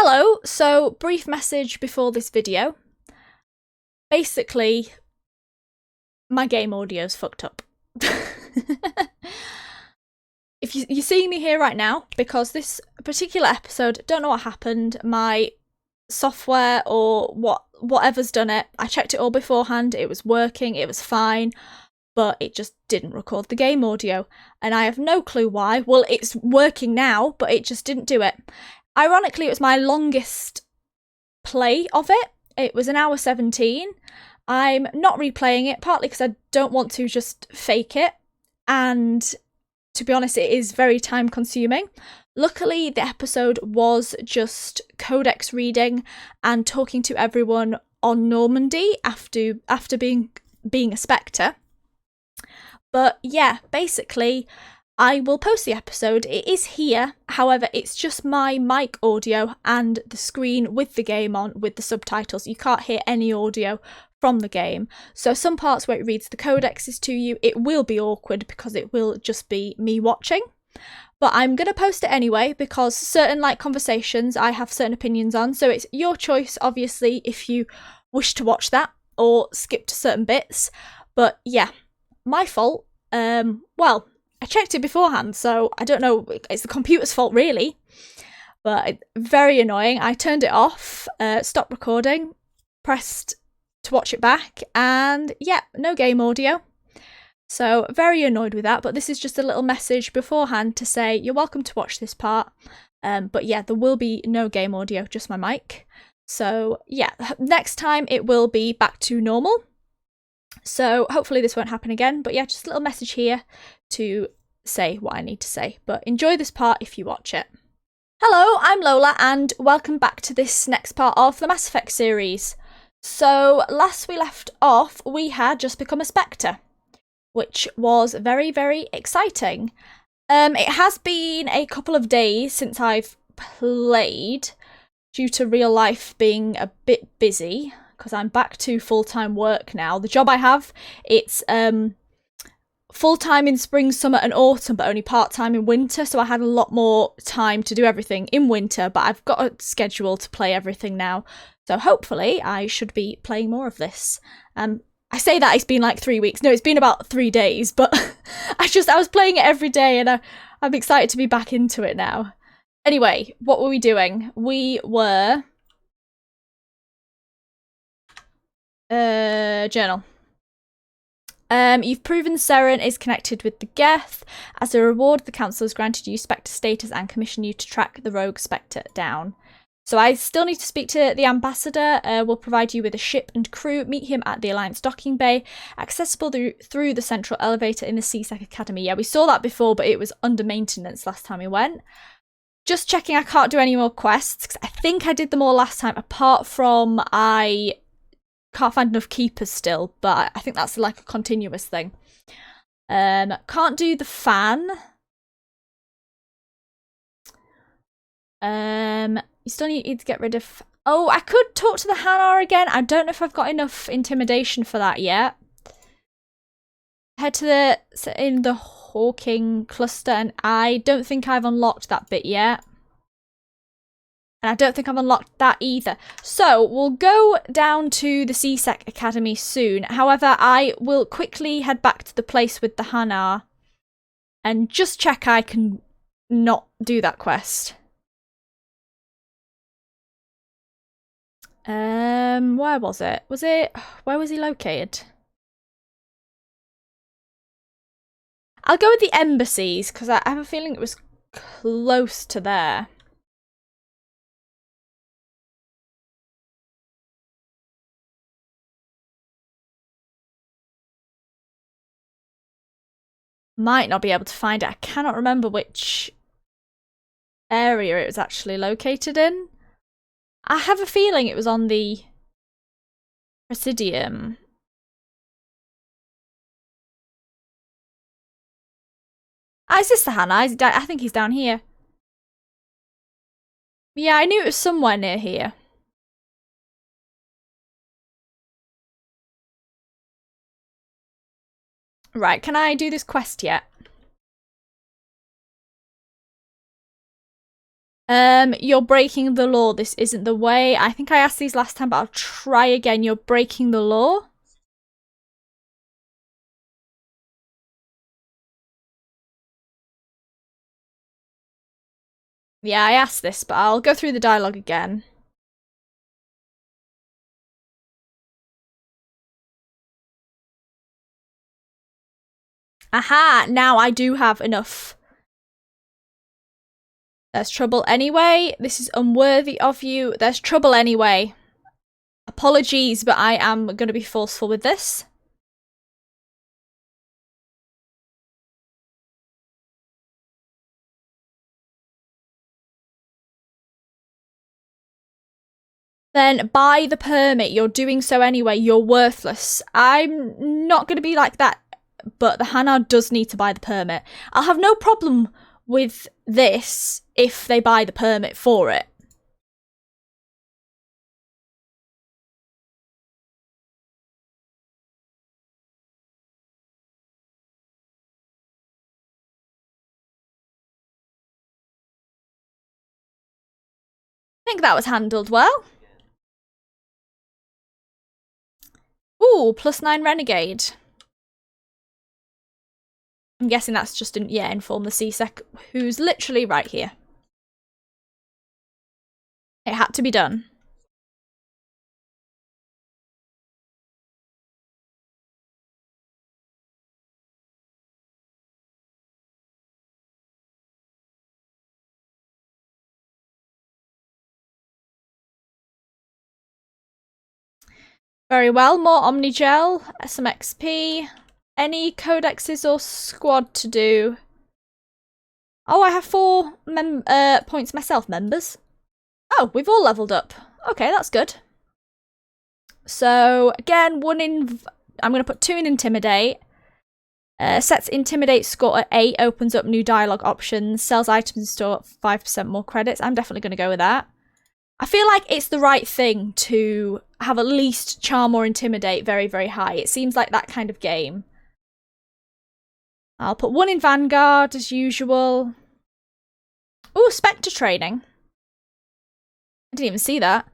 Hello, so brief message before this video. Basically, my game audio's fucked up. If you see me here right now, because this particular episode, don't know what happened, my software or whatever's done it, I checked it all beforehand, it was working, it was fine, but it just didn't record the game audio, and I have no clue why. Well, it's working now, but it just didn't do it. Ironically, it was my longest play of it. It was 1:17. I'm not replaying it, partly because I don't want to just fake it, and to be honest, it is very time consuming. Luckily, the episode was just Codex reading and talking to everyone on Normandy after being a Spectre. But yeah, basically, I will post the episode. It is here, however, it's just my mic audio and the screen with the game on with the subtitles. You can't hear any audio from the game. So some parts where it reads the codexes to you, it will be awkward because it will just be me watching. But I'm going to post it anyway because certain conversations I have certain opinions on. So it's your choice, obviously, if you wish to watch that or skip to certain bits. But yeah, my fault. Well, I checked it beforehand, so I don't know, it's the computer's fault really, but very annoying. I turned it off, stopped recording, pressed to watch it back, and yeah, no game audio. So very annoyed with that, but this is just a little message beforehand to say you're welcome to watch this part, but yeah, there will be no game audio, just my mic. So yeah, next time it will be back to normal. So hopefully this won't happen again, but yeah, just a little message here to say what I need to say. But enjoy this part if you watch it. Hello, I'm Lola, and welcome back to this next part of the Mass Effect series. So last we left off, we had just become a Spectre, which was very, very exciting. It has been a couple of days since I've played, due to real life being a bit busy, because I'm back to full-time work now. The job I have, it's full-time in spring, summer and autumn, but only part-time in winter, so I had a lot more time to do everything in winter, but I've got a schedule to play everything now, so hopefully I should be playing more of this. I say that it's been like 3 weeks. No, it's been about 3 days, but I was playing it every day, and I'm excited to be back into it now. Anyway, what were we doing? We were... journal. You've proven Seren is connected with the Geth. As a reward, the Council has granted you Spectre status and commissioned you to track the rogue Spectre down. So I still need to speak to the Ambassador. We'll provide you with a ship and crew. Meet him at the Alliance docking bay, accessible through the central elevator in the CSEC Academy. Yeah, we saw that before, but it was under maintenance last time we went. Just checking I can't do any more quests, because I think I did them all last time, apart from I can't find enough keepers still, but I think that's like a continuous thing. Can't do the fan. You still need to get rid of... Oh, I could talk to the Hanar again. I don't know if I've got enough intimidation for that yet. Head to in the Hawking cluster, and I don't think I've unlocked that bit yet. And I don't think I've unlocked that either. So we'll go down to the CSEC Academy soon. However, I will quickly head back to the place with the Hanar and just check I can not do that quest. Where was it? Where was he located? I'll go with the embassies, because I have a feeling it was close to there. Might not be able to find it. I cannot remember which area it was actually located in. I have a feeling it was on the Presidium. Ah, is this the Hannah? I think he's down here. Yeah, I knew it was somewhere near here. Right, can I do this quest yet? You're breaking the law. This isn't the way. I think I asked these last time, but I'll try again. You're breaking the law. Yeah, I asked this, but I'll go through the dialogue again. Aha! Now I do have enough. There's trouble anyway. This is unworthy of you. There's trouble anyway. Apologies, but I am going to be forceful with this. Then buy the permit. You're doing so anyway. You're worthless. I'm not going to be like that, but the Hanar does need to buy the permit. I'll have no problem with this if they buy the permit for it. I think that was handled well. Ooh, +9 Renegade. I'm guessing that's just, inform the CSEC, who's literally right here. It had to be done. Very well, more Omnigel, some XP. Any codexes or squad to do? Oh, I have 4 points myself, members. Oh, we've all leveled up. Okay, that's good. So, again, I'm going to put 2 in Intimidate. Sets Intimidate score at 8, opens up new dialogue options, sells items in store, 5% more credits. I'm definitely going to go with that. I feel like it's the right thing to have at least Charm or Intimidate very, very high. It seems like that kind of game. I'll put 1 in Vanguard as usual. Ooh, Spectre training. I didn't even see that.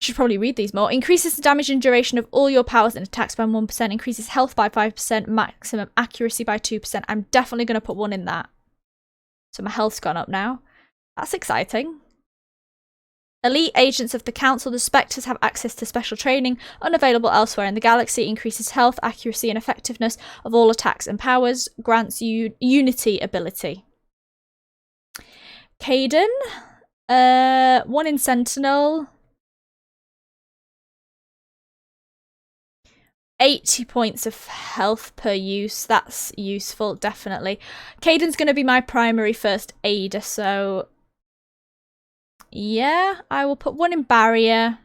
Should probably read these more. Increases the damage and duration of all your powers and attacks by 1%. Increases health by 5%. Maximum accuracy by 2%. I'm definitely going to put 1 in that. So my health's gone up now. That's exciting. Elite agents of the Council, the Spectres have access to special training unavailable elsewhere in the galaxy. Increases health, accuracy, and effectiveness of all attacks and powers. Grants you Unity ability. Caden. 1 in Sentinel. 80 points of health per use. That's useful, definitely. Caden's going to be my primary first aider, so yeah, I will put 1 in Barrier.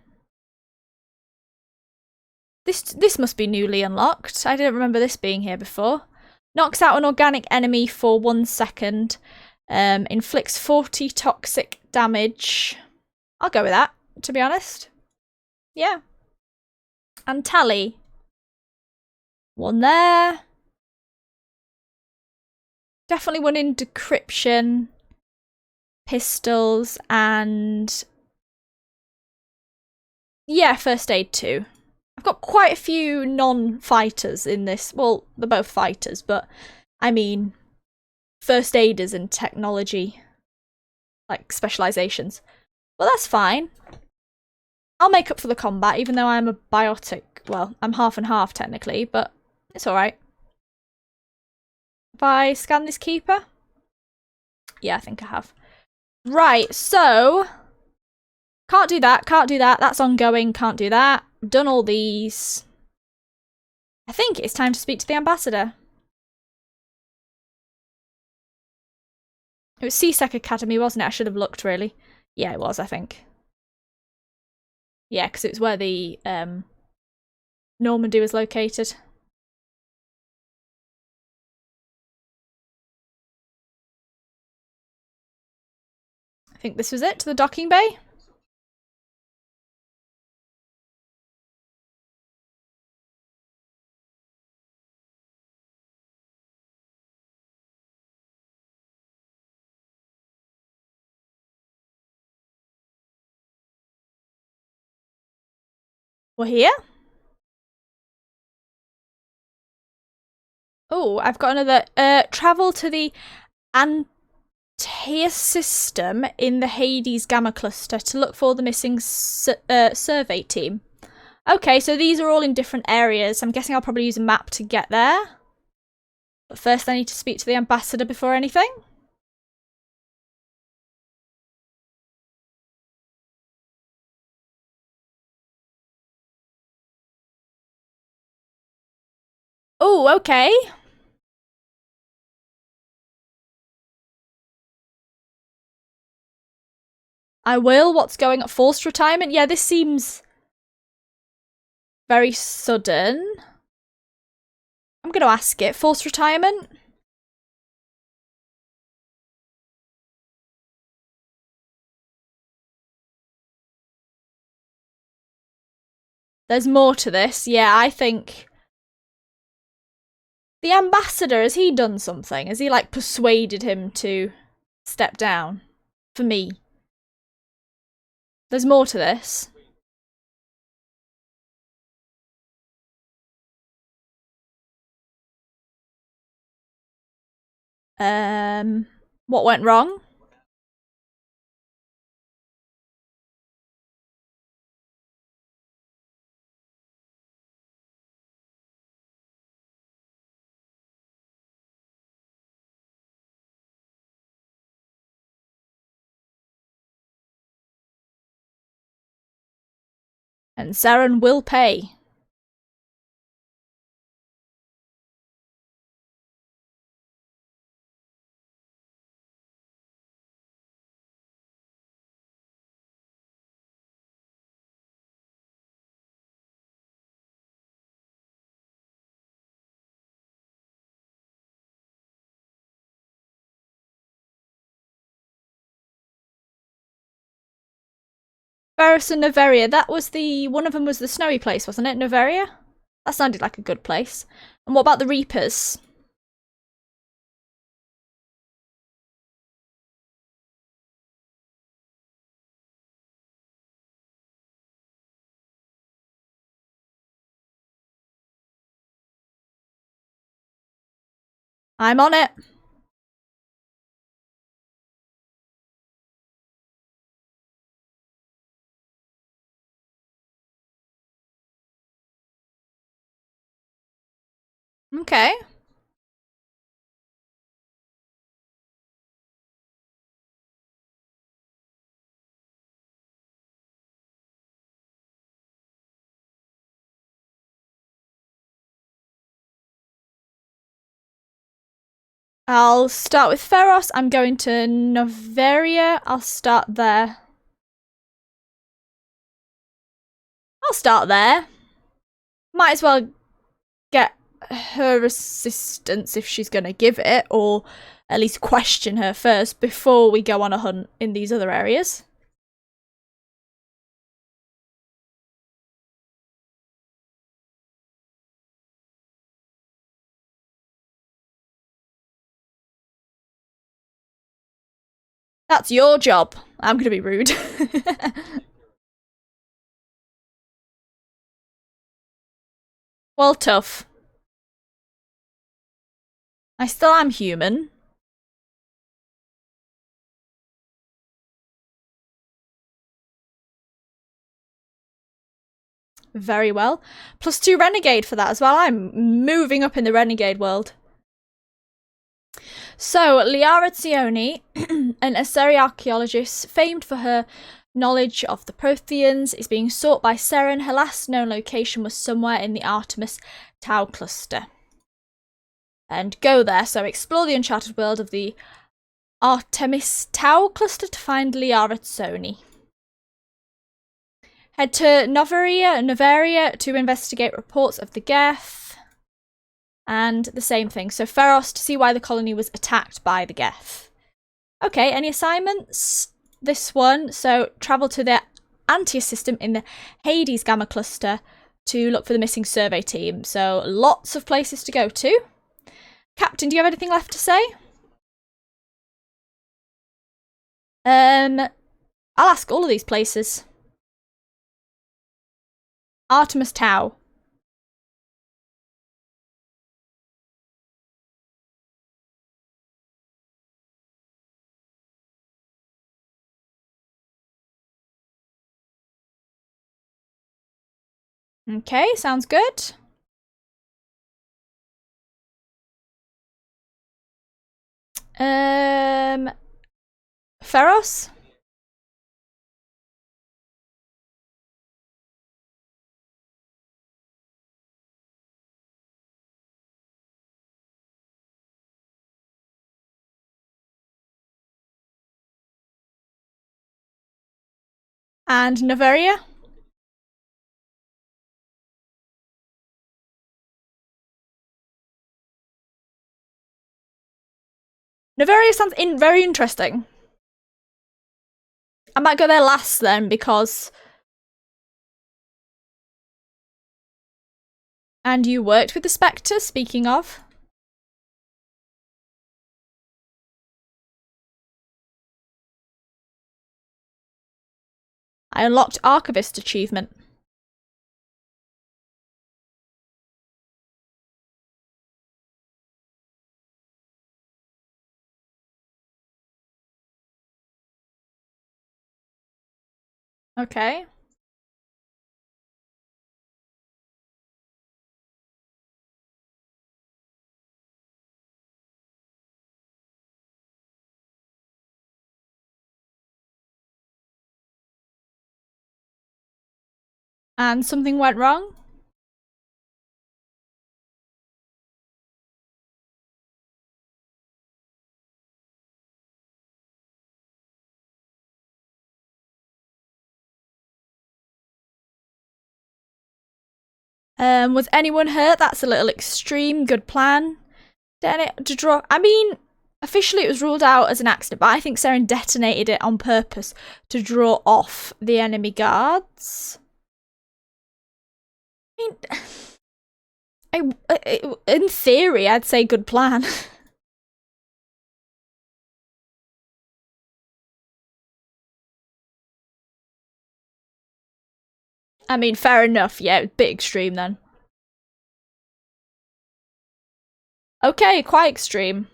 This must be newly unlocked. I didn't remember this being here before. Knocks out an organic enemy for 1 second. Inflicts 40 toxic damage. I'll go with that, to be honest. Yeah. And Tally. 1 there. Definitely 1 in Decryption. Pistols and yeah, first aid too. I've got quite a few non-fighters in this. Well, they're both fighters, but I mean first aiders and technology, like specializations. Well, that's fine. I'll make up for the combat, even though I'm a biotic. Well, I'm half and half technically, but it's alright. Have I scanned this keeper? Yeah, I think I have. Right, so can't do that, can't do that. That's ongoing, can't do that. Done all these. I think it's time to speak to the ambassador. It was CSEC Academy, wasn't it? I should have looked, really. Yeah, it was, I think. Yeah, because it was where the Normandy was located. I think this was it, to the docking bay. We're here. Oh, I've got another. Travel to the Antaeus system in the Hades Gamma cluster to look for the missing survey team. Okay, so these are all in different areas. I'm guessing I'll probably use a map to get there. But first I need to speak to the ambassador before anything. Oh, okay. I will. What's going on? Forced retirement? Yeah, this seems very sudden. I'm going to ask it. Forced retirement? There's more to this. Yeah, I think... The ambassador, has he done something? Has he, like, persuaded him to step down? For me. There's more to this. What went wrong? And Saren will pay. Varus and Noveria, that was the... One of them was the snowy place, wasn't it? Noveria? That sounded like a good place. And what about the Reapers? I'm on it. Okay. I'll start with Pharos. I'm going to Noveria. I'll start there. I'll start there. Might as well get her assistance if she's going to give it, or at least question her first before we go on a hunt in these other areas. That's your job. I'm going to be rude. Well, tough. I still am human. Very well. +2 Renegade for that as well. I'm moving up in the Renegade world. So, Liara Zioni, an Aseri archaeologist famed for her knowledge of the Protheans, is being sought by Seren. Her last known location was somewhere in the Artemis Tau cluster. And go there, so explore the uncharted world of the Artemis Tau cluster to find Liara Zioni. Head to Noveria to investigate reports of the Geth. And the same thing. So Pharos to see why the colony was attacked by the Geth. Okay, any assignments? This one. So travel to the Antaeus system in the Hades Gamma cluster to look for the missing survey team. So lots of places to go to. Captain, do you have anything left to say? I'll ask all of these places. Artemis Tau. Okay, sounds good. Pharos? And Noveria? Noveria sounds very interesting. I might go there last then, because... And you worked with the Spectre, speaking of. I unlocked Archivist achievement. Okay. And something went wrong? Was anyone hurt? That's a little extreme. Good plan. To draw. I mean, officially it was ruled out as an accident, but I think Seren detonated it on purpose to draw off the enemy guards. I mean, in theory, I'd say good plan. I mean, fair enough. Yeah, bit extreme then. Okay, quite extreme.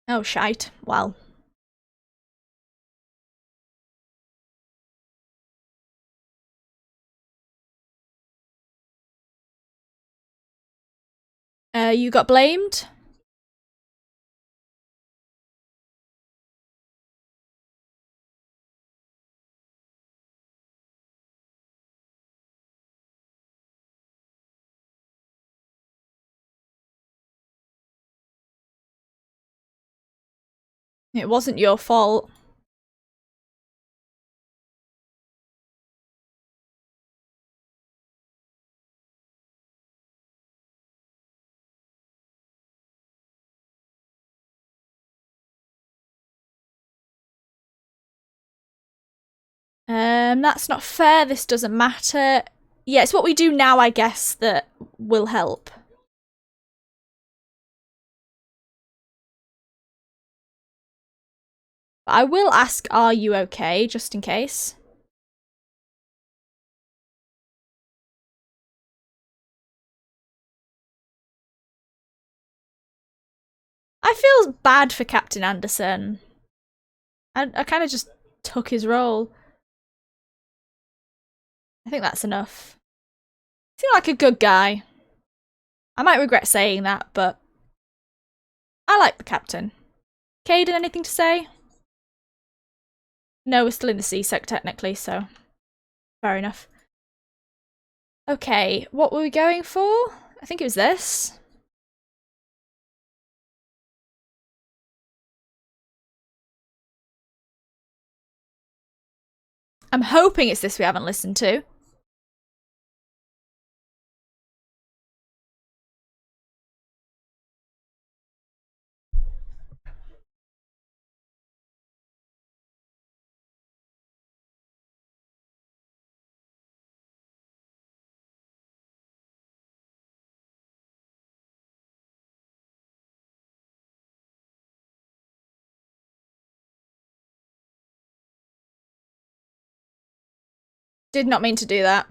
Oh, shite. Well. You got blamed? It wasn't your fault. That's not fair. This doesn't matter. Yeah, it's what we do now, I guess, that will help. I will ask, are you okay, just in case. I feel bad for Captain Anderson. I kind of just took his role. I think that's enough. Seemed like a good guy. I might regret saying that, but I like the captain. Caden, anything to say? No, we're still in the CSEC technically, so fair enough. Okay, what were we going for? I think it was this. I'm hoping it's this we haven't listened to. Did not mean to do that.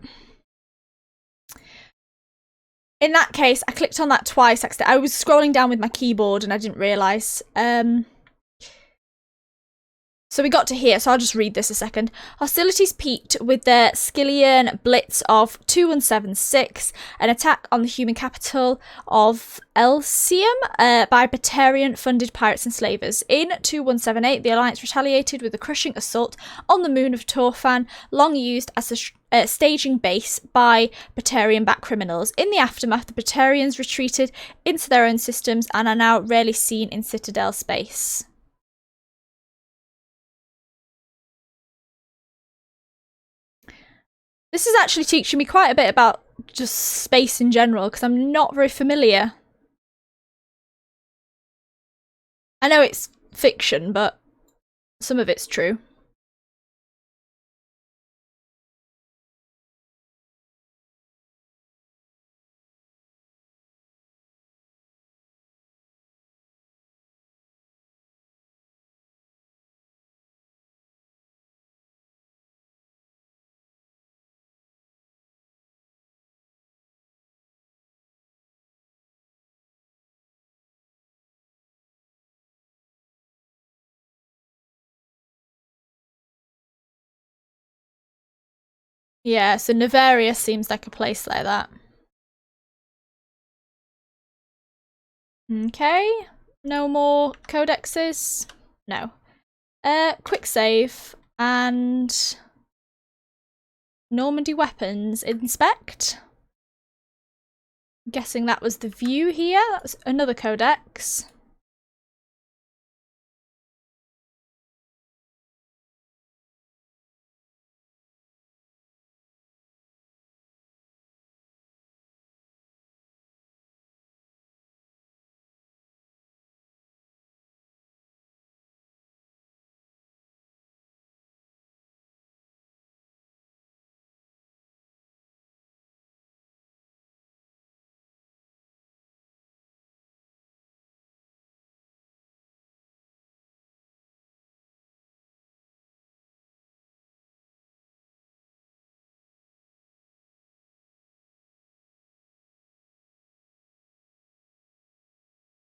In that case, I clicked on that twice. I was scrolling down with my keyboard and I didn't realise. So we got to here, so I'll just read this a second. Hostilities peaked with the Skillian Blitz of 2176, an attack on the human capital of Elysium by Batarian-funded pirates and slavers. In 2178, the Alliance retaliated with a crushing assault on the moon of Torfan, long used as a staging base by Batarian-backed criminals. In the aftermath, the Batarians retreated into their own systems and are now rarely seen in Citadel space. This is actually teaching me quite a bit about just space in general, because I'm not very familiar. I know it's fiction, but some of it's true. Yeah, so Nevaria seems like a place like that. Okay, no more codexes. No. Quick save and Normandy weapons. Inspect. I'm guessing that was the view here. That's another codex.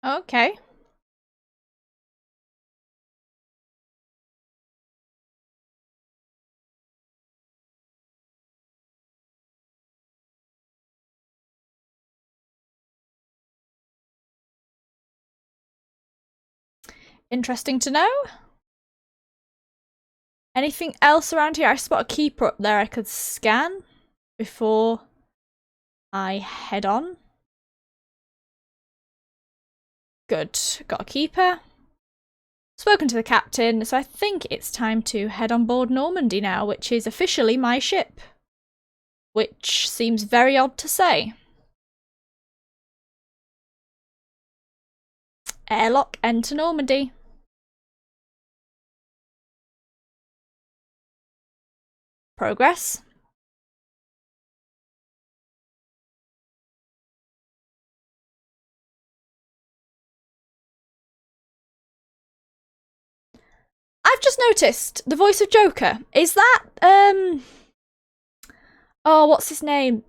Okay. Interesting to know. Anything else around here? I spot a keeper up there I could scan before I head on. Good. Got a keeper. Spoken to the captain, so I think it's time to head on board Normandy now, which is officially my ship. Which seems very odd to say. Airlock, enter Normandy. Progress. I've just noticed the voice of Joker. Is that, oh, what's his name?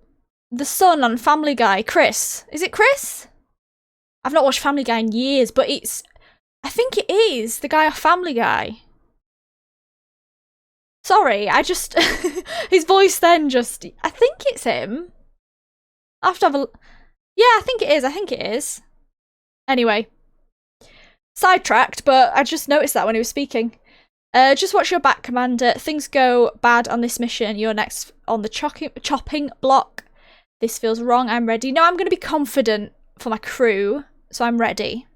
The son on Family Guy, Chris. Is it Chris? I've not watched Family Guy in years, but I think it is the guy off Family Guy. Sorry, I just... his voice then just... I think it's him. I have to have a... Yeah, I think it is. Anyway. Sidetracked, but I just noticed that when he was speaking. Just watch your back, Commander. Things go bad on this mission. You're next on the chopping block. This feels wrong. I'm ready. No, I'm going to be confident for my crew, so I'm ready.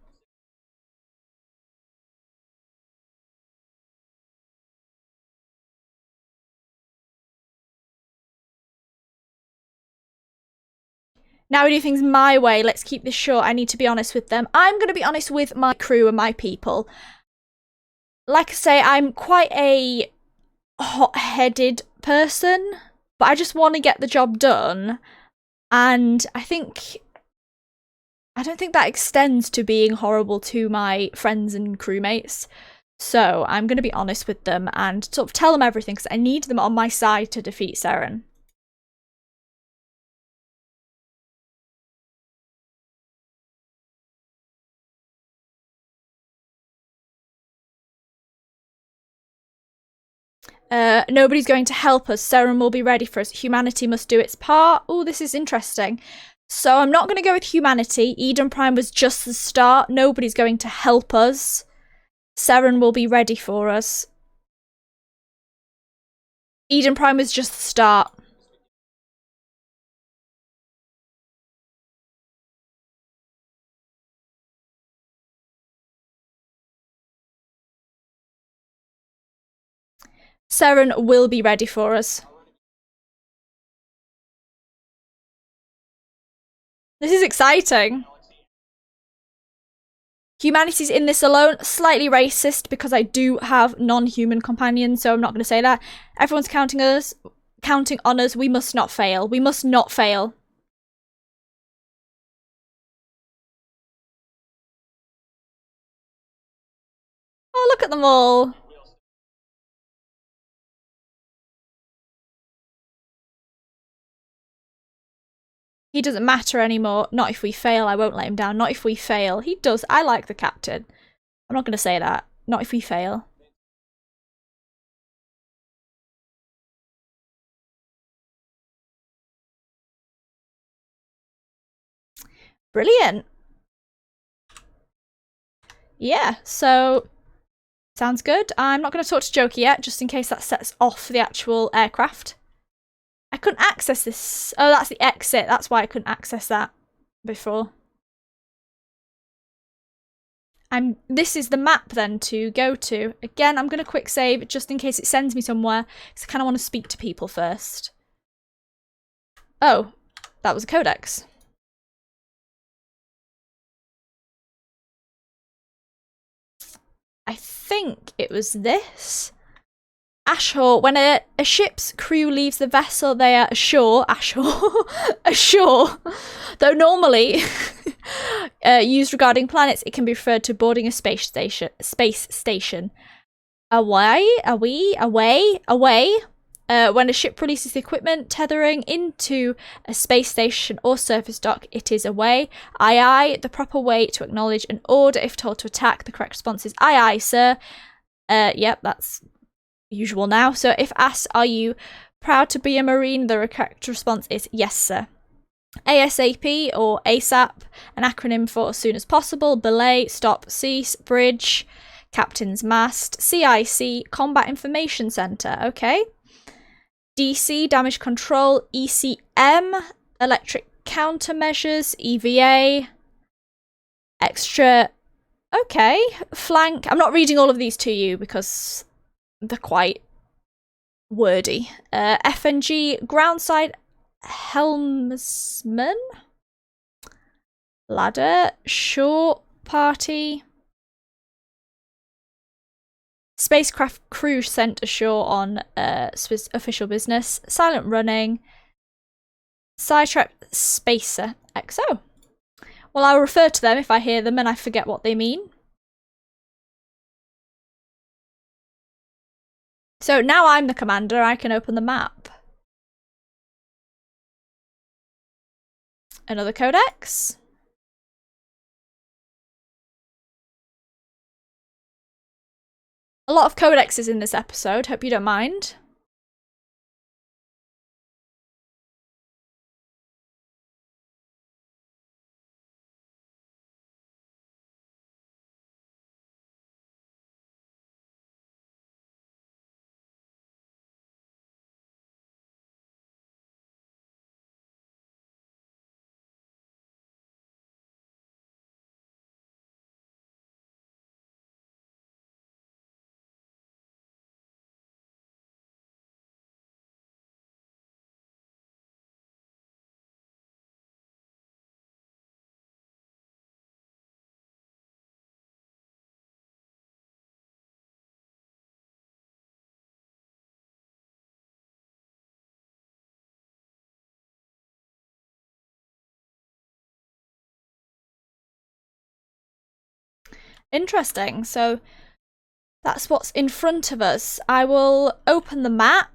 Now we do things my way. Let's keep this short. I need to be honest with them. I'm going to be honest with my crew and my people. Like I say, I'm quite a hot-headed person, but I just want to get the job done. And I don't think that extends to being horrible to my friends and crewmates. So I'm going to be honest with them and sort of tell them everything because I need them on my side to defeat Seren. Nobody's going to help us. Seren will be ready for us. Humanity must do its part. Oh, this is interesting. So I'm not going to go with humanity. Eden Prime was just the start. Nobody's going to help us. Seren will be ready for us. Eden Prime was just the start. Seren will be ready for us. This is exciting. Humanity's in this alone. Slightly racist because I do have non-human companions, so I'm not going to say that. Everyone's counting on us. We must not fail. We must not fail. Oh, look at them all. He doesn't matter anymore. Not if we fail. I won't let him down. Not if we fail. He does. I like the captain. I'm not going to say that. Not if we fail. Brilliant. Yeah, so sounds good. I'm not going to talk to Jokey yet, just in case that sets off the actual aircraft. I couldn't access this. Oh, that's the exit. That's why I couldn't access that before. This is the map then to go to. Again, I'm going to quick save just in case it sends me somewhere, because I kind of want to speak to people first. Oh, that was a codex. I think it was this. Ashore. When a ship's crew leaves the vessel, they are ashore. Ashore. Though normally used regarding planets, it can be referred to boarding a space station. Away. When a ship releases the equipment tethering into a space station or surface dock, it is away. Aye, aye. The proper way to acknowledge an order if told to attack. The correct response is aye, aye, sir. Yep, that's usual now. So if asked, are you proud to be a Marine? The correct response is yes, sir. ASAP or ASAP, an acronym for as soon as possible. Belay, stop, cease, bridge, captain's mast. CIC, Combat Information Center. Okay. DC, damage control. ECM, electric countermeasures. EVA, extra. Okay. Flank. I'm not reading all of these to you because they're quite wordy. FNG, groundside helmsman. Ladder, shore party. Spacecraft crew sent ashore on official business. Silent running. Sidetrack spacer. XO. Well, I'll refer to them if I hear them and I forget what they mean. So now I'm the commander, I can open the map. Another codex. A lot of codexes in this episode, hope you don't mind. Interesting. So That's what's in front of us. I will open the map,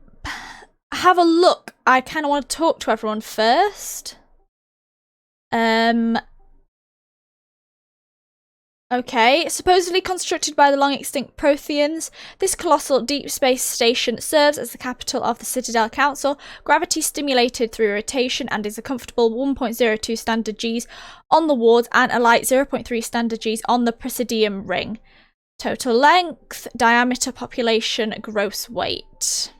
have a look. I kind of want to talk to everyone first. Okay, supposedly constructed by the long-extinct Protheans, this colossal deep space station serves as the capital of the Citadel Council, gravity-stimulated through rotation, and is a comfortable 1.02 standard Gs on the wards and a light 0.3 standard Gs on the Presidium ring. Total length, diameter, population, gross weight.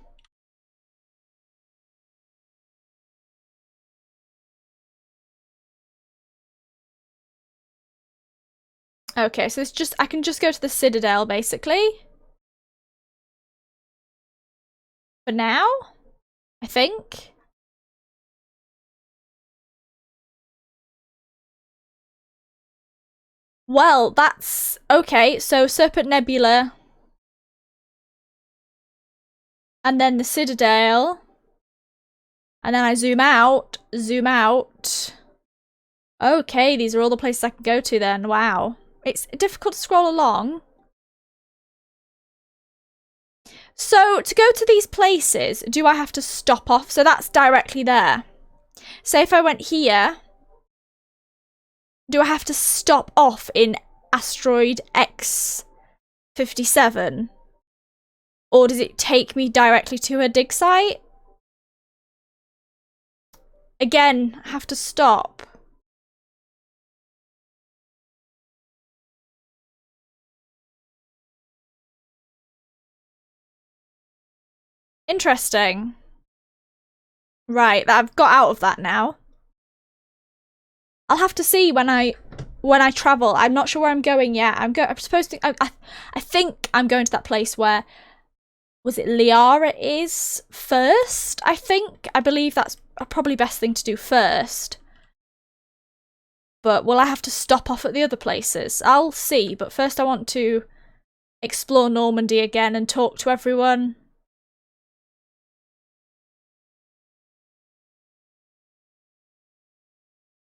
Okay, so it's just, I can just go to the Citadel, basically. For now, I think. Well, that's... Okay, so Serpent Nebula. And then the Citadel. And then I zoom out. Zoom out. Okay, these are all the places I can go to then. Wow. It's difficult to scroll along. So, to go to these places, do I have to stop off? So that's directly there. Say if I went here, do I have to stop off in asteroid X57? Or does it take me directly to a dig site? Again, have to stop. Interesting. Right, I've got out of that now. I'll have to see when I travel. I'm not sure where I'm going yet. I'm supposed to. I think I'm going to that place where, was it Liara is first? I believe that's probably best thing to do first. But will I have to stop off at the other places? I'll see. But first, I want to explore Normandy again and talk to everyone.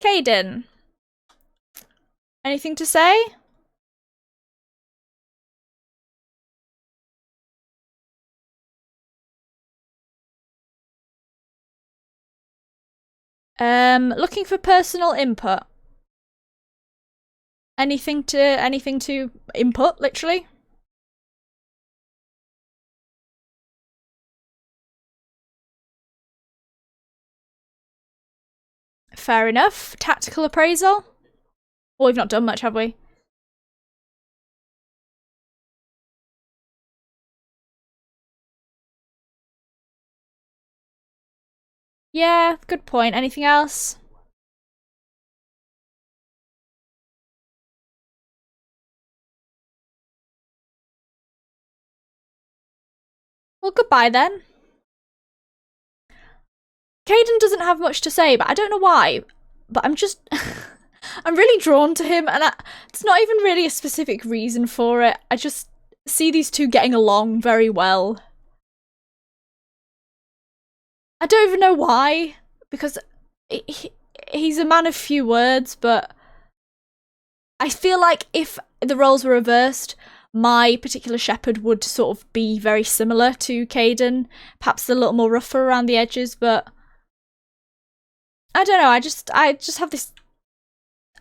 Caden, anything to say? Looking for personal input. Anything to input, literally? Fair enough. Tactical appraisal? Well, we've not done much, have we? Yeah, good point. Anything else? Well, goodbye then. Caden doesn't have much to say, but I don't know why. But I'm just... I'm really drawn to him, and it's not even really a specific reason for it. I just see these two getting along very well. I don't even know why, because he's a man of few words, but I feel like if the roles were reversed, my particular Shepard would sort of be very similar to Caden, perhaps a little more rougher around the edges, but I don't know, I just have this...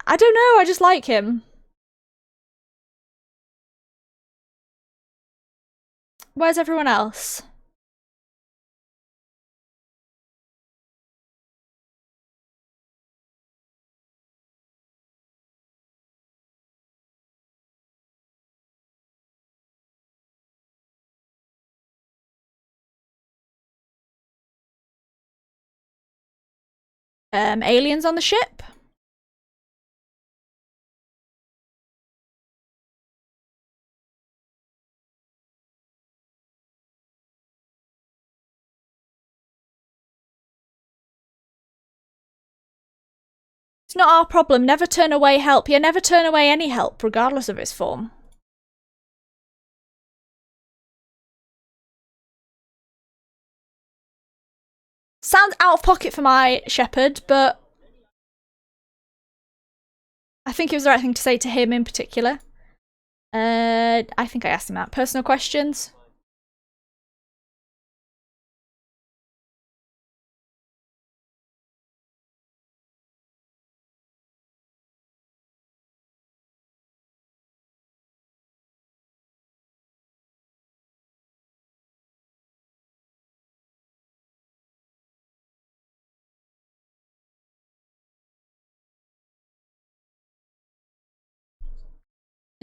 I don't know, I just like him. Where's everyone else? Aliens on the ship? It's not our problem. Never turn away help. You never turn away any help, regardless of its form. Sounds out of pocket for my Shepard, but I think it was the right thing to say to him in particular. I think I asked him that. Personal questions?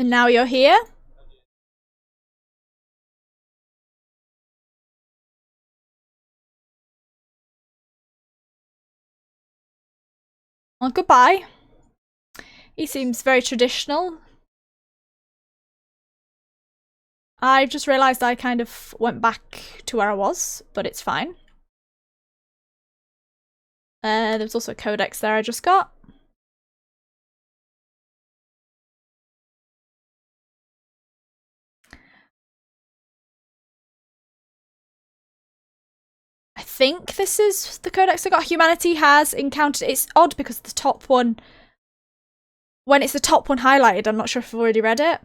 And now you're here? Well, goodbye. He seems very traditional. I just realised I kind of went back to where I was, but it's fine. There's also a Codex there I just got. I think this is the Codex I got. Humanity has encountered... It's odd because the top one... When it's the top one highlighted, I'm not sure if I've already read it.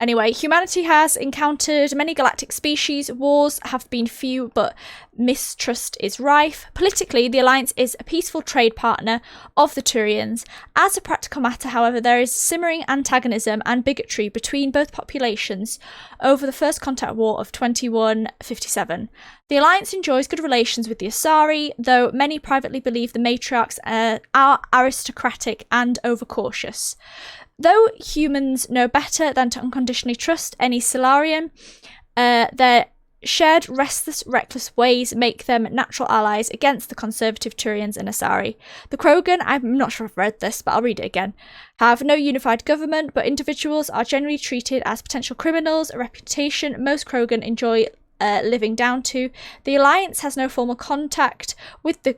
Anyway, humanity has encountered many galactic species. Wars have been few, but mistrust is rife. Politically, the Alliance is a peaceful trade partner of the Turians. As a practical matter, however, there is simmering antagonism and bigotry between both populations over the First Contact War of 2157. The Alliance enjoys good relations with the Asari, though many privately believe the matriarchs are aristocratic and overcautious. Though humans know better than to unconditionally trust any Solarian, their shared restless, reckless ways make them natural allies against the conservative Turians and Asari. The Krogan, I'm not sure if I've read this, but I'll read it again, have no unified government, but individuals are generally treated as potential criminals, a reputation most Krogan enjoy living down to. The Alliance has no formal contact with the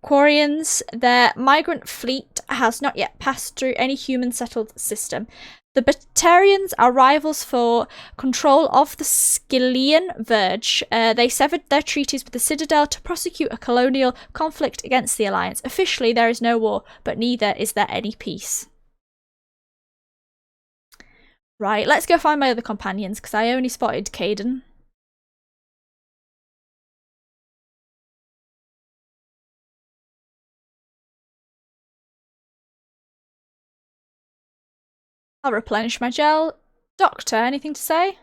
Quarians. Their migrant fleet has not yet passed through any human-settled system. The Batarians are rivals for control of the Skilian Verge. They severed their treaties with the Citadel to prosecute a colonial conflict against the Alliance. Officially, there is no war, but neither is there any peace. Right, let's go find my other companions, because I only spotted Caden. I'll replenish my gel. Doctor, anything to say? I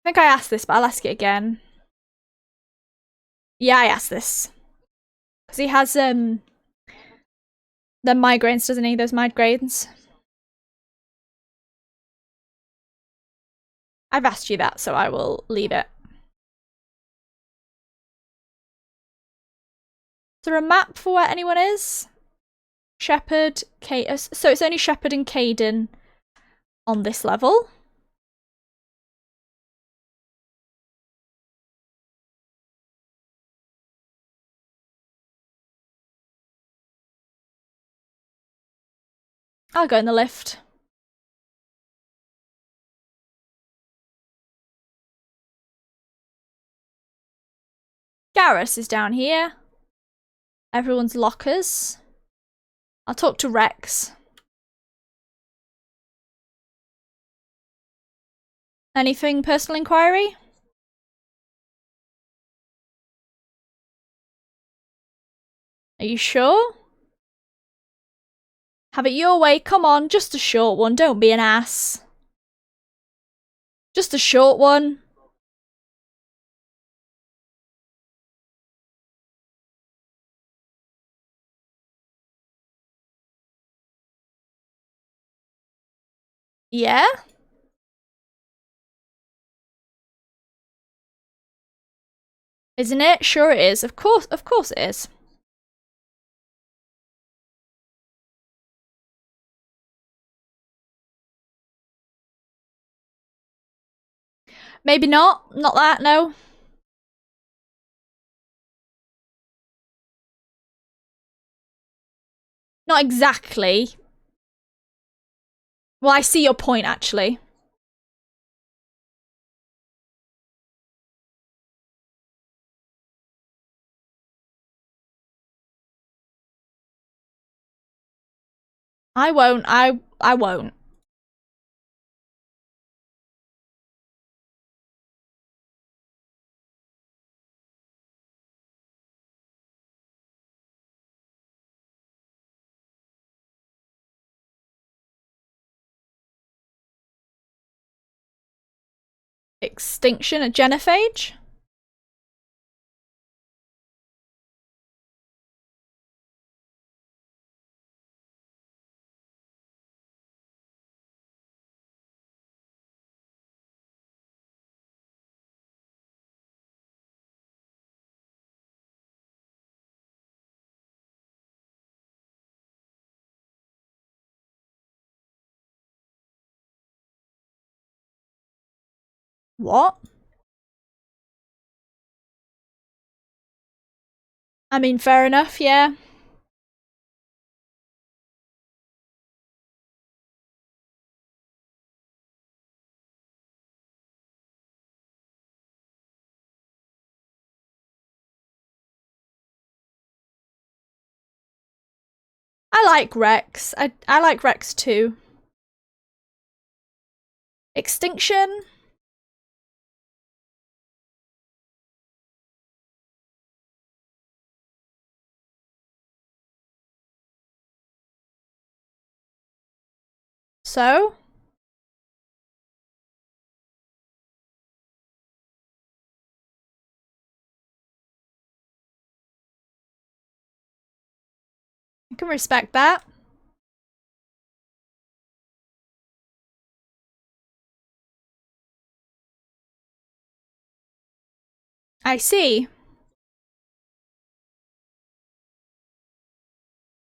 think I asked this, but I'll ask it again. Yeah, I asked this. Because he has, the migraines, doesn't he? Those migraines. I've asked you that, so I will leave it. Is there a map for where anyone is? Shepard, so it's only Shepard and Caden on this level. I'll go in the lift. Garrus is down here. Everyone's lockers. I'll talk to Rex. Anything personal inquiry? Are you sure? Have it your way. Come on, just a short one. Don't be an ass. Just a short one. Yeah? Isn't it? Sure it is. Of course it is. Maybe not. Not that, no. Not exactly. Well, I see your point, actually. I won't. I won't. Extinction, a genophage? What? I mean, fair enough, yeah. I like Rex. I like Rex too. Extinction? So? I can respect that. I see.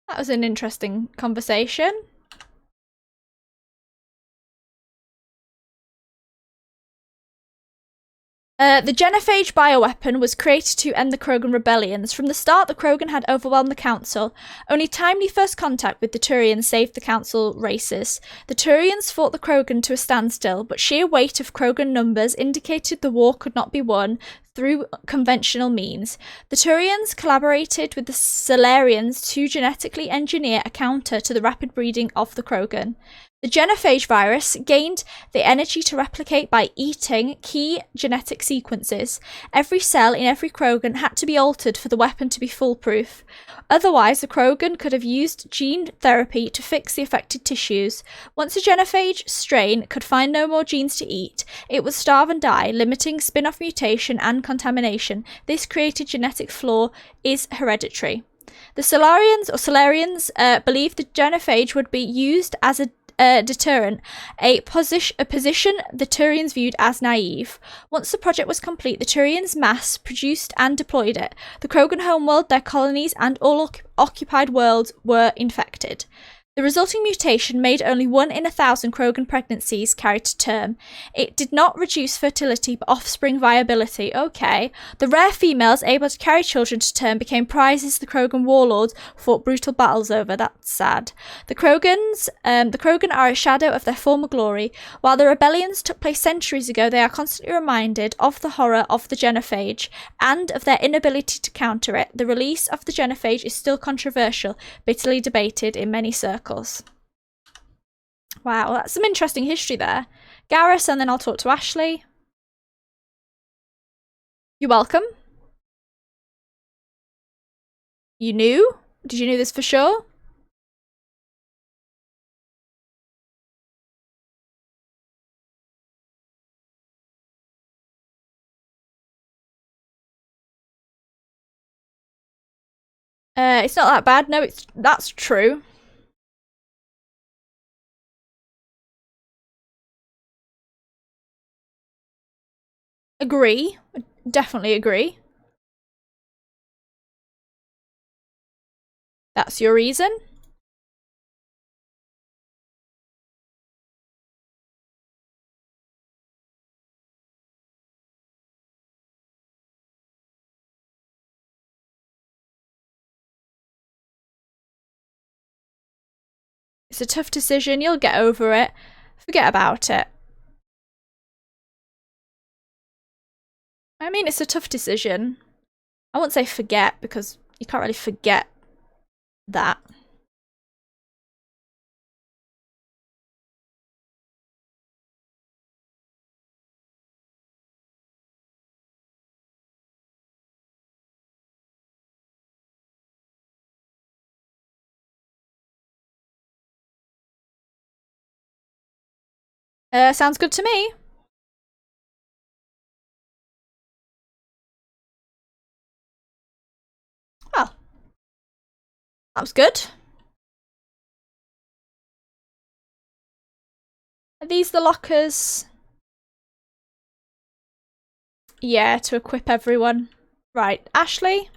That was an interesting conversation. The genophage bioweapon was created to end the Krogan rebellions. From the start, the Krogan had overwhelmed the Council. Only timely first contact with the Turians saved the Council races. The Turians fought the Krogan to a standstill, but sheer weight of Krogan numbers indicated the war could not be won through conventional means. The Turians collaborated with the Solarians to genetically engineer a counter to the rapid breeding of the Krogan. The genophage virus gained the energy to replicate by eating key genetic sequences. Every cell in every Krogan had to be altered for the weapon to be foolproof. Otherwise, the Krogan could have used gene therapy to fix the affected tissues. Once a genophage strain could find no more genes to eat, it would starve and die, limiting spin-off mutation and contamination. This created genetic flaw is hereditary. The Solarians believed the genophage would be used as a deterrent, a position the Turians viewed as naive. Once the project was complete, the Turians mass produced and deployed it. The Krogan homeworld, their colonies, and all occupied worlds were infected. The resulting mutation made only 1 in 1,000 Krogan pregnancies carry to term. It did not reduce fertility but offspring viability. Okay. The rare females able to carry children to term became prizes the Krogan warlords fought brutal battles over. That's sad. The Krogan are a shadow of their former glory. While the rebellions took place centuries ago, they are constantly reminded of the horror of the genophage and of their inability to counter it. The release of the genophage is still controversial, bitterly debated in many circles. Wow, that's some interesting history there. Garrus, and then I'll talk to Ashley. You're welcome. You knew? Did you know this for sure? It's not that bad. No, that's true. Agree. Definitely agree. That's your reason? It's a tough decision. You'll get over it. Forget about it. I mean, it's a tough decision. I won't say forget because you can't really forget that. Sounds good to me. Well, that was good. Are these the lockers? Yeah, to equip everyone. Right, Ashley.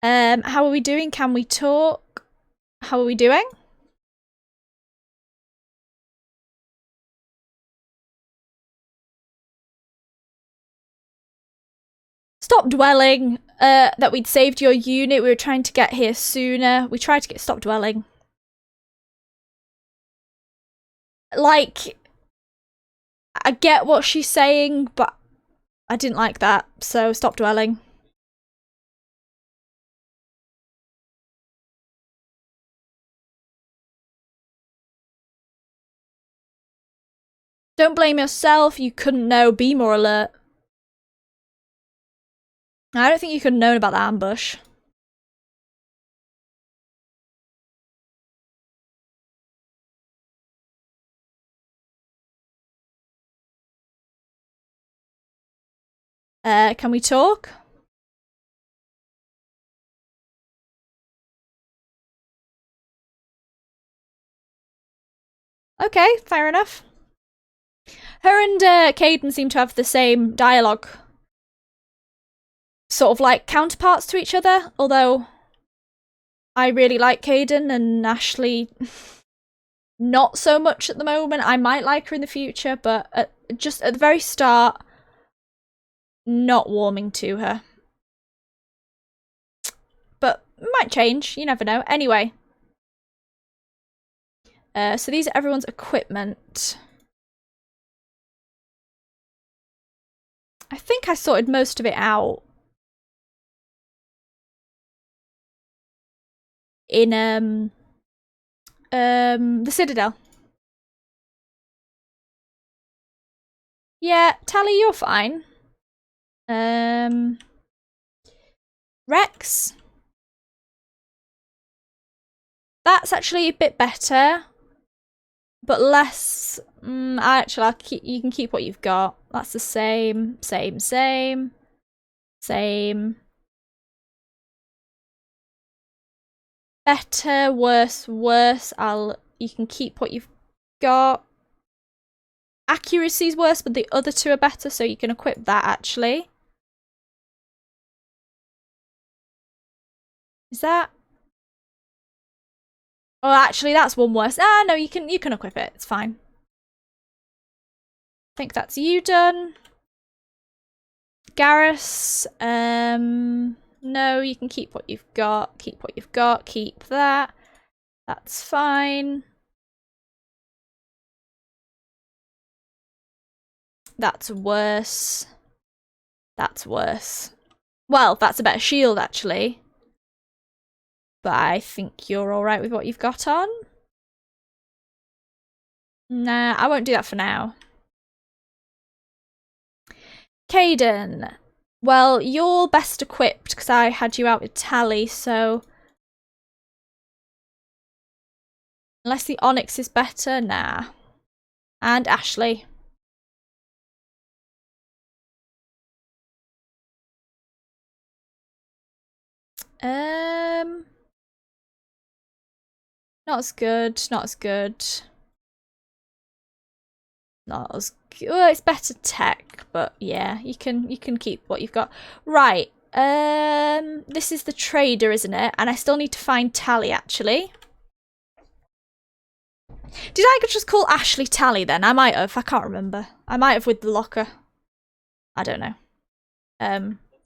How are we doing? Can we talk? How are we doing? Stop dwelling. That we'd saved your unit. We were trying to get here sooner. We tried to get. Stop dwelling. Like, I get what she's saying, but I didn't like that. So stop dwelling. Don't blame yourself. You couldn't know. Be more alert. I don't think you could have known about the ambush. Can we talk? Okay, fair enough. Her and Caden seem to have the same dialogue. Sort of like counterparts to each other, although I really like Caden and Ashley not so much at the moment. I might like her in the future, but just at the very start, not warming to her. But might change, you never know. Anyway. So these are everyone's equipment. I think I sorted most of it out. In the Citadel. Yeah, Tally, you're fine. Rex. That's actually a bit better, but less. Actually, you can keep what you've got. That's the same. Better, worse. You can keep what you've got. Accuracy's worse, but the other two are better, so you can equip that actually. Is that? Oh, actually, that's one worse. Ah, no, you can equip it. It's fine. I think that's you done. Garrus. No, you can keep what you've got. Keep what you've got. Keep that. That's fine. That's worse. That's worse. Well, that's a better shield, actually. But I think you're alright with what you've got on. Nah, I won't do that for now. Caden. Well, you're best equipped because I had you out with Tally, so... Unless the Onyx is better, nah. And Ashley. Not as good, not as good. Not as good. Well, it's better tech, but yeah, you can keep what you've got. Right. This is the trader, isn't it? And I still need to find Tally, actually. Did I just call Ashley Tally then? I might have. I can't remember. I might have with the locker. I don't know.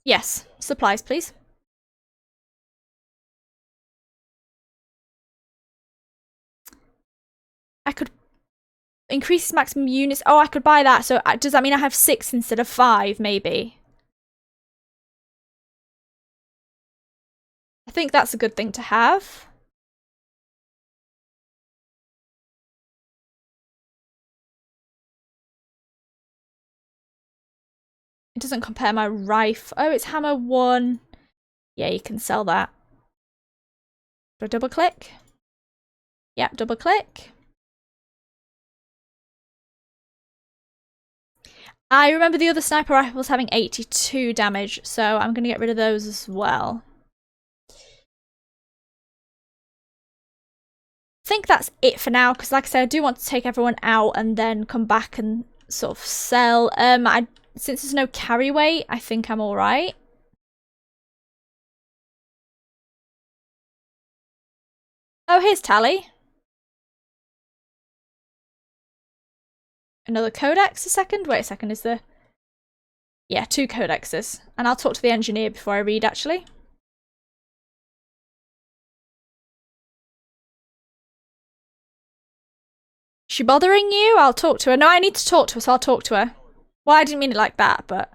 Yes. Supplies, please. I could increase maximum units. Oh, I could buy that. So does that mean I have 6 instead of 5, maybe? I think that's a good thing to have. It doesn't compare my rifle. Oh, it's hammer 1. Yeah, you can sell that. Do I double click? Yeah, double click. I remember the other sniper rifles having 82 damage, so I'm going to get rid of those as well. I think that's it for now, because like I said, I do want to take everyone out and then come back and sort of sell. Since there's no carry weight, I think I'm alright. Oh, here's Tally. Another codex a second? Wait a second, is there... Yeah, 2 codexes. And I'll talk to the engineer before I read, actually. Is she bothering you? I'll talk to her. No, I need to talk to her, so I'll talk to her. Well, I didn't mean it like that, but...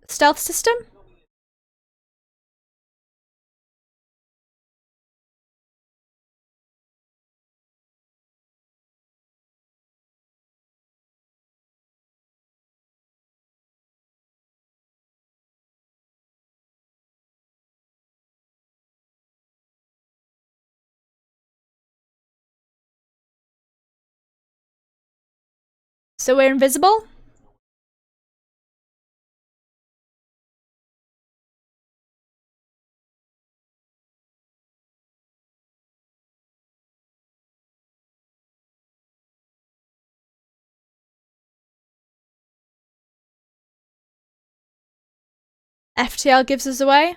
Stealth system? So we're invisible? FTL gives us away?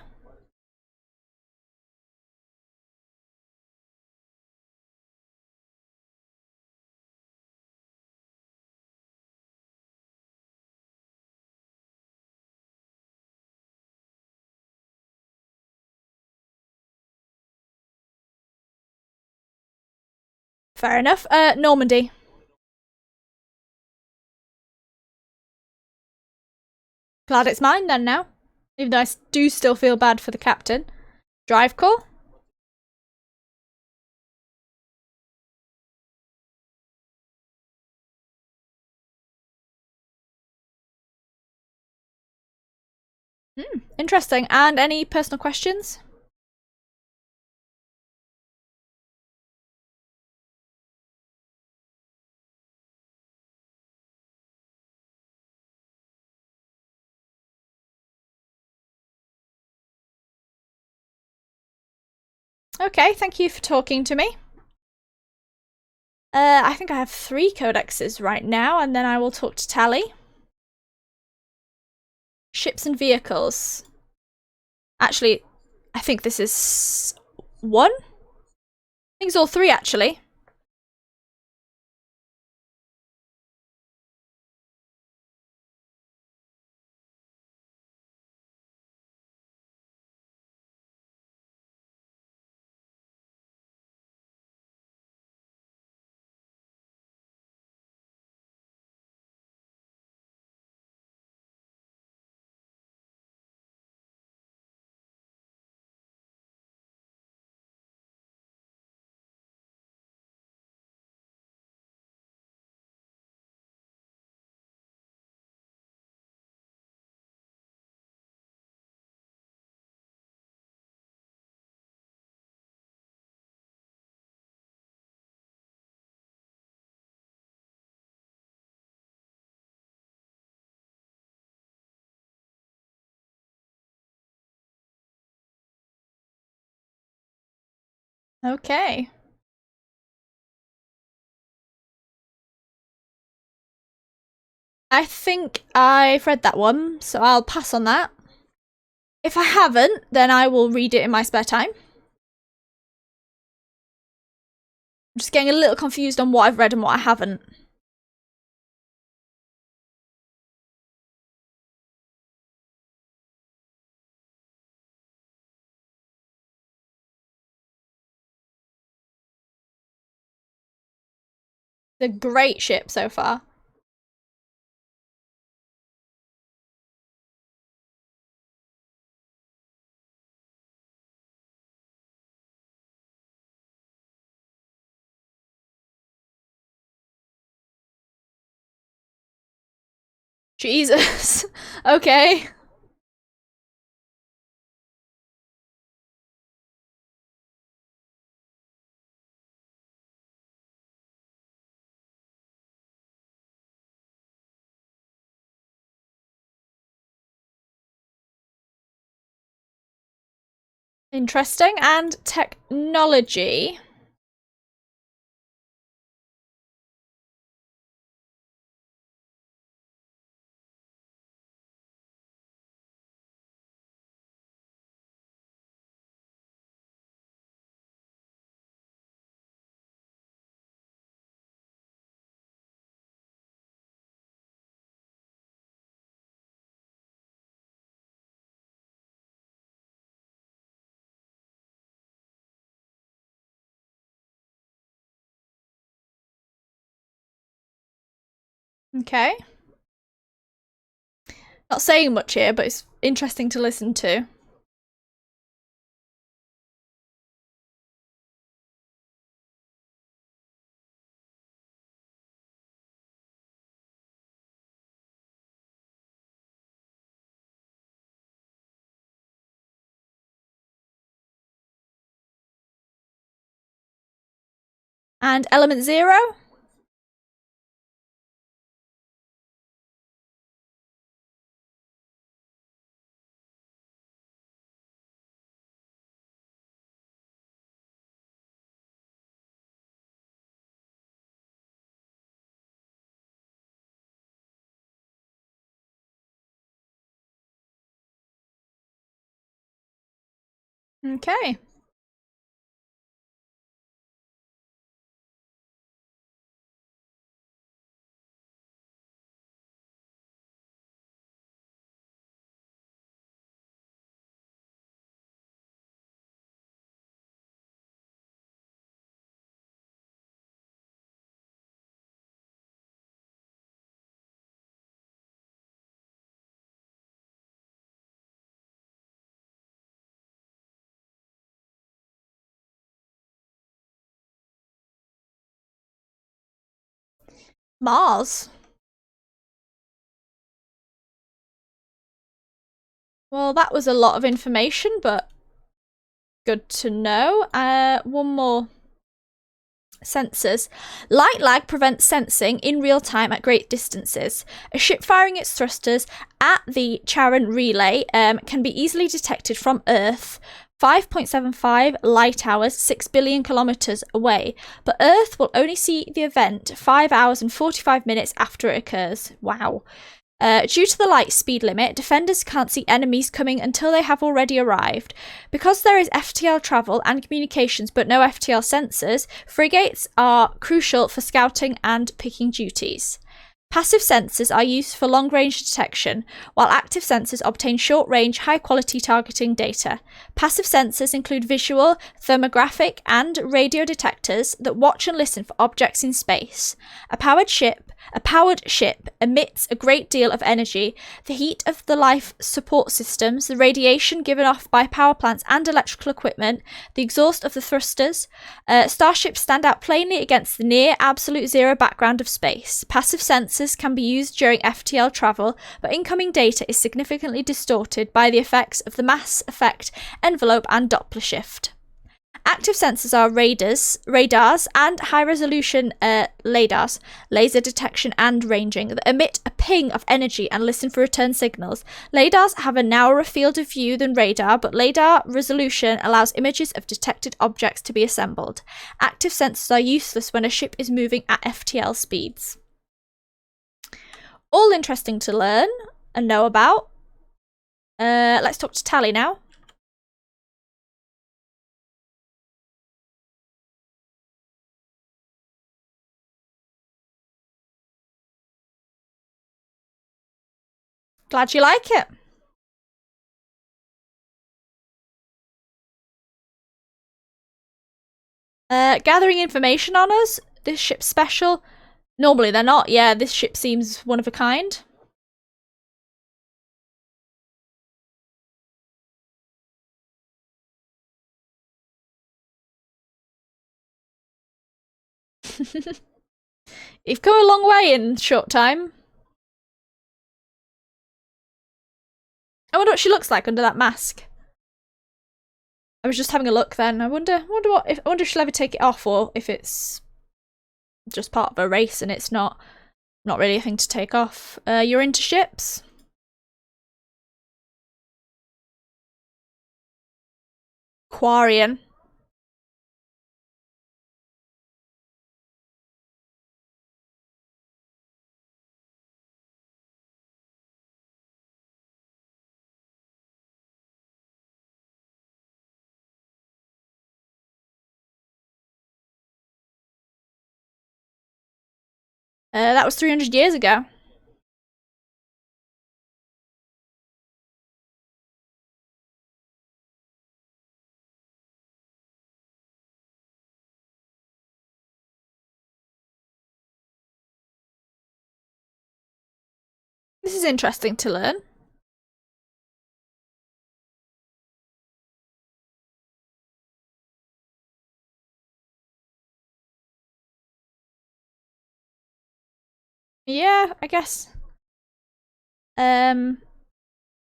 Fair enough. Normandy. Glad it's mine then now. Even though I do still feel bad for the captain. Drive core? Interesting. And any personal questions? Okay, thank you for talking to me. I think I have 3 codexes right now, and then I will talk to Tally. Ships and vehicles. Actually, I think this is 1? I think it's all 3, actually. Okay. I think I've read that one, so I'll pass on that. If I haven't, then I will read it in my spare time. I'm just getting a little confused on what I've read and what I haven't. It's a great ship so far. Jesus. Okay. Interesting. And technology. Okay. Not saying much here, but it's interesting to listen to. And element 0? Okay. Mars. Well, that was a lot of information, but good to know. One more. Sensors. Light lag prevents sensing in real time at great distances. A ship firing its thrusters at the Charon relay can be easily detected from Earth, 5.75 light hours, 6 billion kilometers away, but Earth will only see the event 5 hours and 45 minutes after it occurs. Wow. Due to the light speed limit, defenders can't see enemies coming until they have already arrived. Because there is FTL travel and communications but no FTL sensors, frigates are crucial for scouting and picking duties. Passive sensors are used for long-range detection, while active sensors obtain short-range, high-quality targeting data. Passive sensors include visual, thermographic, and radio detectors that watch and listen for objects in space. A powered ship emits a great deal of energy. The heat of the life support systems, the radiation given off by power plants and electrical equipment, the exhaust of the thrusters. Starships stand out plainly against the near absolute zero background of space. Passive sensors can be used during FTL travel, but incoming data is significantly distorted by the effects of the mass effect, envelope, and Doppler shift. Active sensors are radars, and high-resolution LiDARs, laser detection and ranging, that emit a ping of energy and listen for return signals. LiDARs have a narrower field of view than radar, but LiDAR resolution allows images of detected objects to be assembled. Active sensors are useless when a ship is moving at FTL speeds. All interesting to learn and know about. Let's talk to Tally now. Glad you like it. Gathering information on us. This ship's special. Normally they're not. Yeah, this ship seems one of a kind. You've come a long way in a short time. I wonder what she looks like under that mask. I was just having a look then. I wonder if she'll ever take it off, or if it's just part of her race and it's not really a thing to take off. You're into ships? Quarian. That was 300 years ago. This is interesting to learn. Yeah, I guess.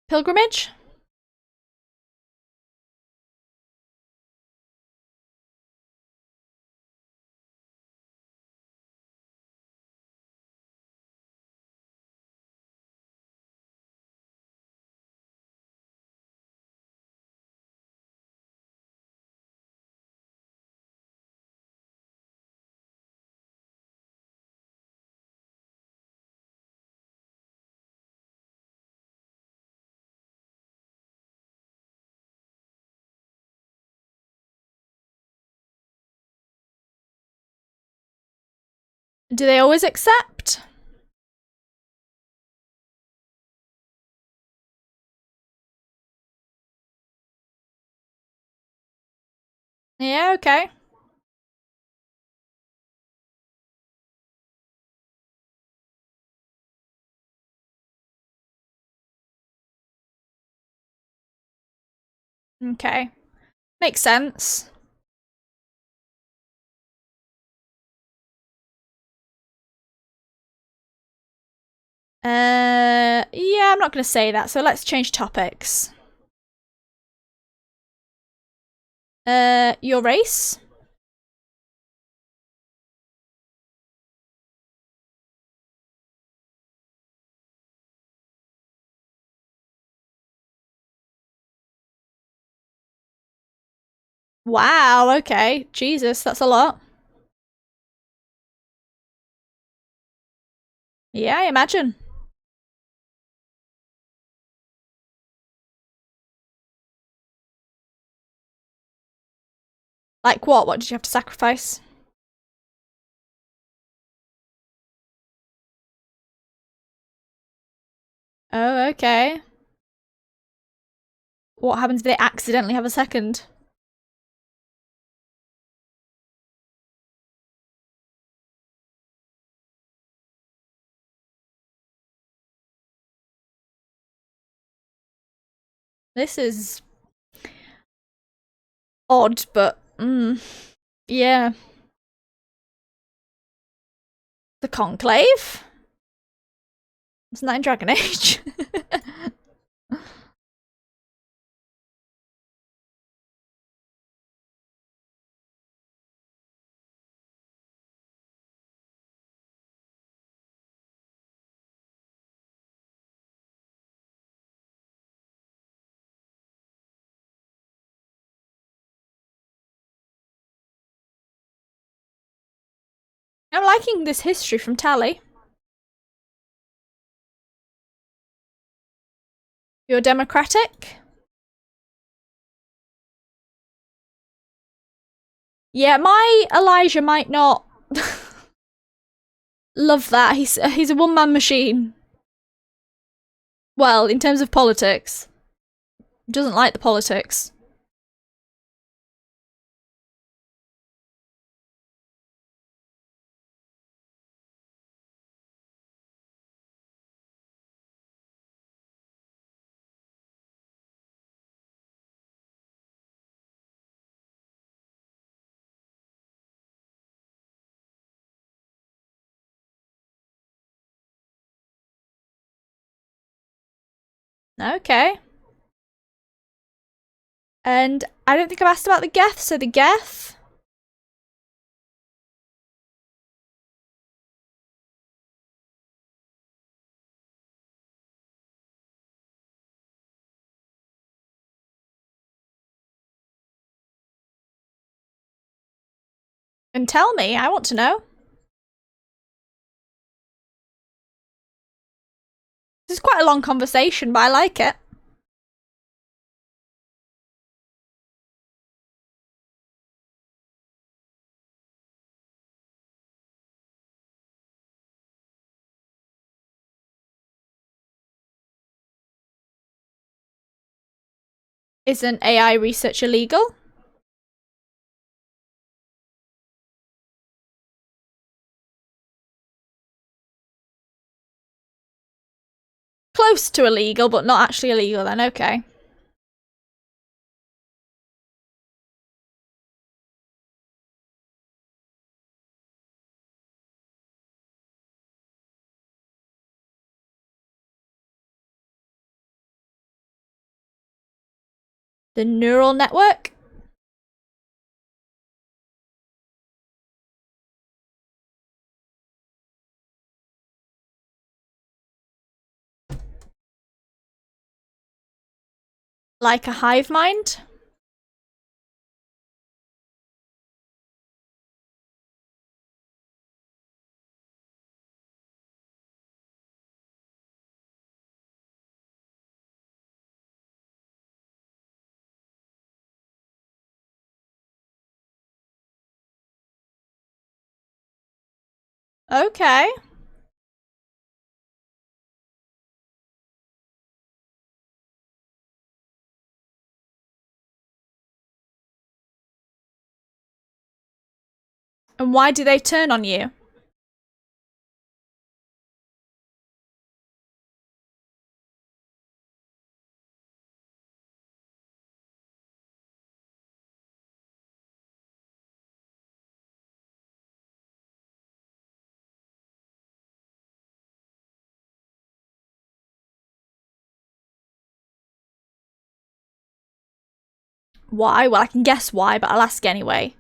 Pilgrimage? Do they always accept? Yeah, okay. Okay. Makes sense. Yeah, I'm not going to say that, so let's change topics. Your race? Wow, okay. Jesus, that's a lot. Yeah, I imagine. Like what? What did you have to sacrifice? Oh, okay. What happens if they accidentally have a second? This is odd, but yeah. The Conclave? Isn't that in Dragon Age? I'm liking this history from Tally. You're democratic? Yeah, my Elijah might not love that. He's a one-man machine. Well, in terms of politics. Doesn't like the politics. Okay. And I don't think I've asked about the Geth, so the Geth. And tell me, I want to know. This is quite a long conversation, but I like it. Isn't AI research illegal? Close to illegal, but not actually illegal then, okay. The neural network? Like a hive mind? Okay. And why do they turn on you? Why? Well, I can guess why, but I'll ask anyway.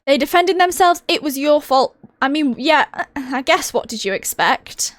They defended themselves. It was your fault. I mean, yeah, I guess what did you expect?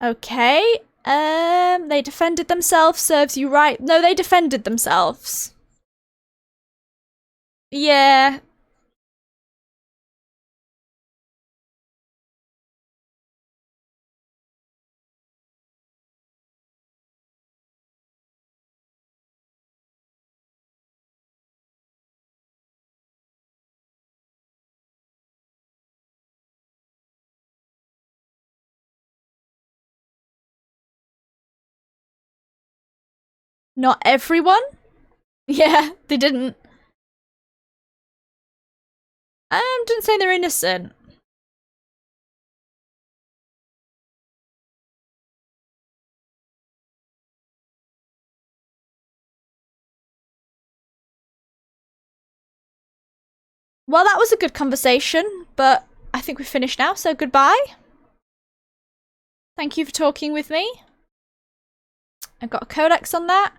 Okay. They defended themselves. Serves you right. No, they defended themselves. Yeah. Not everyone? Yeah, they didn't. Didn't say they're innocent. Well, that was a good conversation, but I think we've finished now, so goodbye. Thank you for talking with me. I've got a codex on that.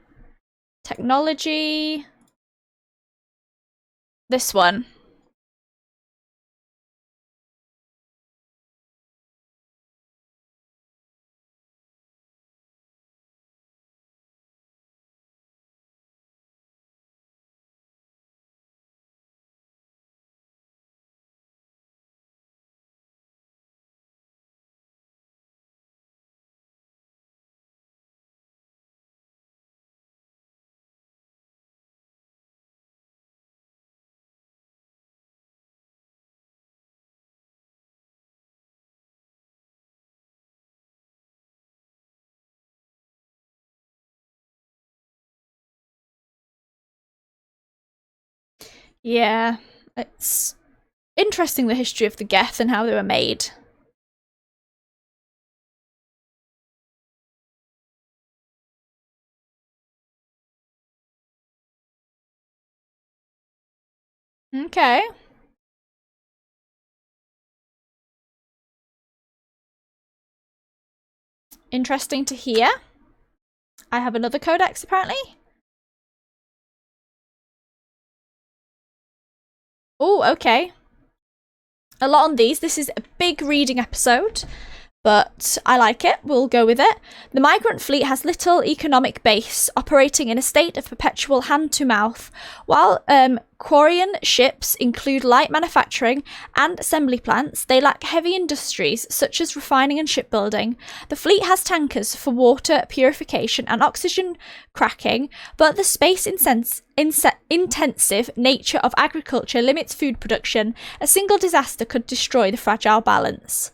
Technology. This one. Yeah, it's interesting, the history of the Geth and how they were made. Okay. Interesting to hear. I have another codex, apparently. Oh, okay. A lot on these. This is a big reading episode, but I like it. We'll go with it. The migrant fleet has little economic base, operating in a state of perpetual hand-to-mouth. While Quarian ships include light manufacturing and assembly plants, they lack heavy industries such as refining and shipbuilding. The fleet has tankers for water purification and oxygen cracking, but the space-intensive nature of agriculture limits food production. A single disaster could destroy the fragile balance.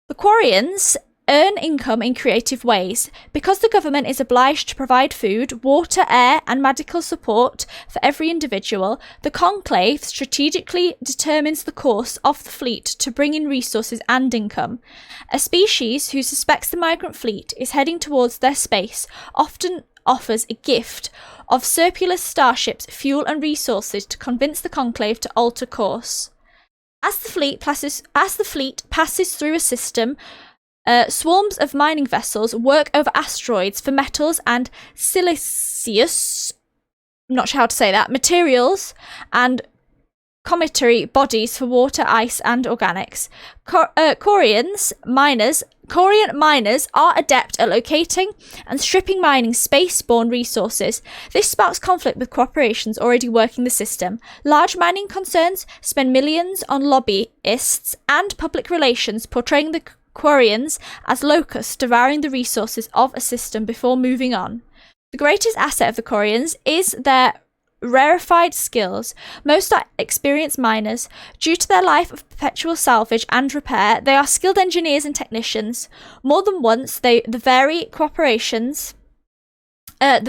The Quarians earn income in creative ways. Because the government is obliged to provide food, water, air, and medical support for every individual, the Conclave strategically determines the course of the fleet to bring in resources and income. A species who suspects the migrant fleet is heading towards their space often offers a gift of surplus starships, fuel, and resources to convince the Conclave to alter course. As the fleet passes through a system, swarms of mining vessels work over asteroids for metals and siliceous, I'm not sure how to say that, materials, and cometary bodies for water, ice, and organics. Quarian miners are adept at locating and stripping mining space-borne resources. This sparks conflict with corporations already working the system. Large mining concerns spend millions on lobbyists and public relations portraying the Quarians as locusts devouring the resources of a system before moving on. The greatest asset of the Quarians is their rarefied skills. Most are experienced miners. Due to their life of perpetual salvage and repair, they are skilled engineers and technicians. More than once, the very corporations that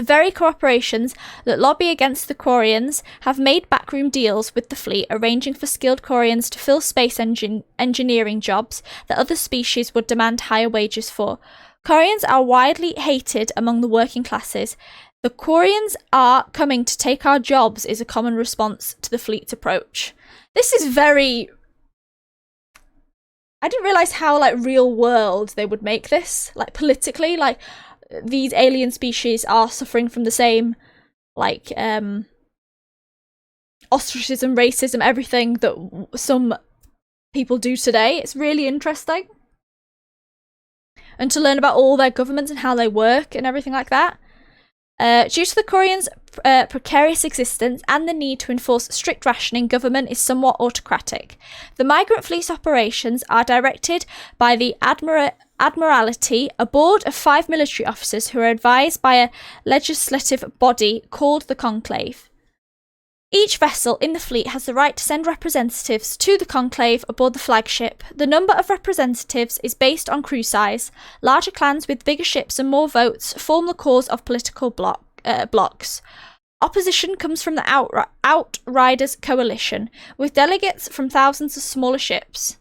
lobby against the Quarians have made backroom deals with the fleet, arranging for skilled Quarians to fill space engineering jobs that other species would demand higher wages for. Quarians are widely hated among the working classes. The Quarians are coming to take our jobs is a common response to the fleet's approach. This is very... I didn't realise how, real world they would make this. Politically, these alien species are suffering from the same, ostracism, racism, everything that some people do today. It's really interesting. And to learn about all their governments and how they work and everything like that. Due to the Quarians' precarious existence and the need to enforce strict rationing, government is somewhat autocratic. The migrant fleet's operations are directed by the Admiralty, a board of 5 military officers who are advised by a legislative body called the Conclave. Each vessel in the fleet has the right to send representatives to the Conclave aboard the flagship. The number of representatives is based on crew size. Larger clans with bigger ships and more votes form the cause of political blocks. Opposition comes from the Outriders Coalition, with delegates from thousands of smaller ships.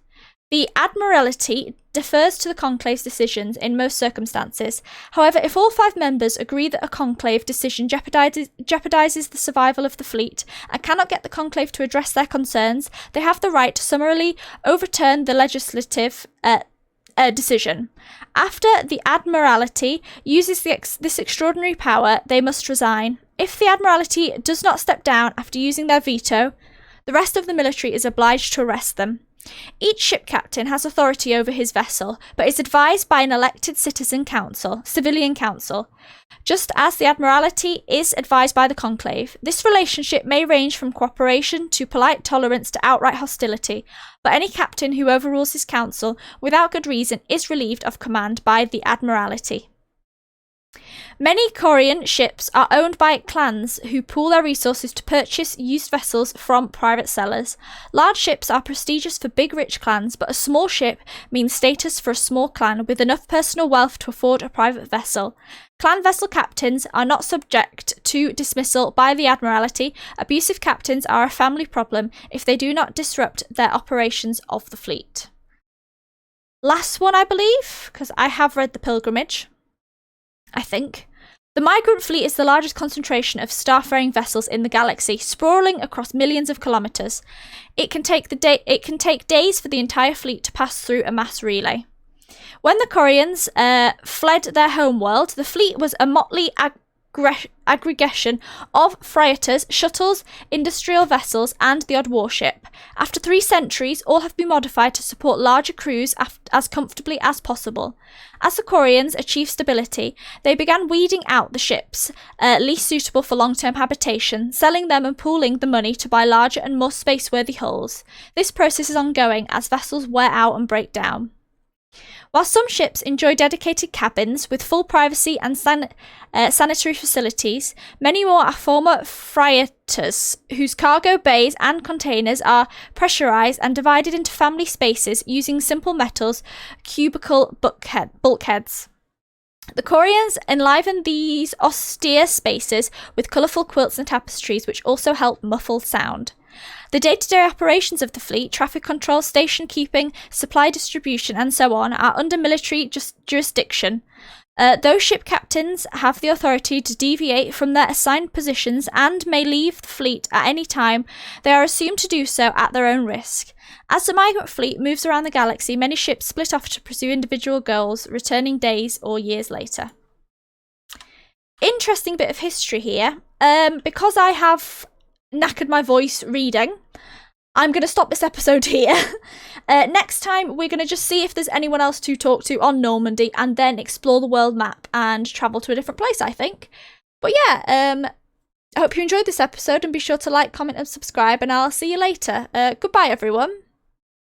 The Admiralty defers to the Conclave's decisions in most circumstances. However, if all 5 members agree that a Conclave decision jeopardizes the survival of the fleet and cannot get the Conclave to address their concerns, they have the right to summarily overturn the legislative decision. After the Admiralty uses this extraordinary power, they must resign. If the Admiralty does not step down after using their veto, the rest of the military is obliged to arrest them. Each ship captain has authority over his vessel, but is advised by an elected civilian council, just as the Admiralty is advised by the Conclave. This relationship may range from cooperation to polite tolerance to outright hostility, but any captain who overrules his council without good reason is relieved of command by the Admiralty. Many Korean ships are owned by clans who pool their resources to purchase used vessels from private sellers. Large ships are prestigious for big rich clans, but a small ship means status for a small clan with enough personal wealth to afford a private vessel. Clan vessel captains are not subject to dismissal by the Admiralty. Abusive captains are a family problem if they do not disrupt their operations of the fleet. Last one, I believe, because I have read The Pilgrimage. I think. The migrant fleet is the largest concentration of starfaring vessels in the galaxy, sprawling across millions of kilometers. It can take days for the entire fleet to pass through a mass relay. When the Koreans fled their homeworld, the fleet was a motley aggregation of freighters, shuttles, industrial vessels, and the odd warship. After 3 centuries, all have been modified to support larger crews as comfortably as possible. As the Koreans achieved stability, they began weeding out the ships least suitable for long-term habitation, selling them and pooling the money to buy larger and more space-worthy hulls. This process is ongoing as vessels wear out and break down. While some ships enjoy dedicated cabins with full privacy and sanitary facilities, many more are former freighters whose cargo bays and containers are pressurized and divided into family spaces using simple metals cubicle bulkheads. The Koreans enliven these austere spaces with colourful quilts and tapestries, which also help muffle sound. The day-to-day operations of the fleet, traffic control, station keeping, supply distribution, and so on, are under military jurisdiction. Those ship captains have the authority to deviate from their assigned positions and may leave the fleet at any time. They are assumed to do so at their own risk. As the migrant fleet moves around the galaxy, many ships split off to pursue individual goals, returning days or years later. Interesting bit of history here. Because I have knackered my voice reading, I'm going to stop this episode here. Next time, we're going to just see if there's anyone else to talk to on Normandy and then explore the world map and travel to a different place, I think. But yeah, I hope you enjoyed this episode and be sure to like, comment and subscribe, and I'll see you later. Goodbye, everyone.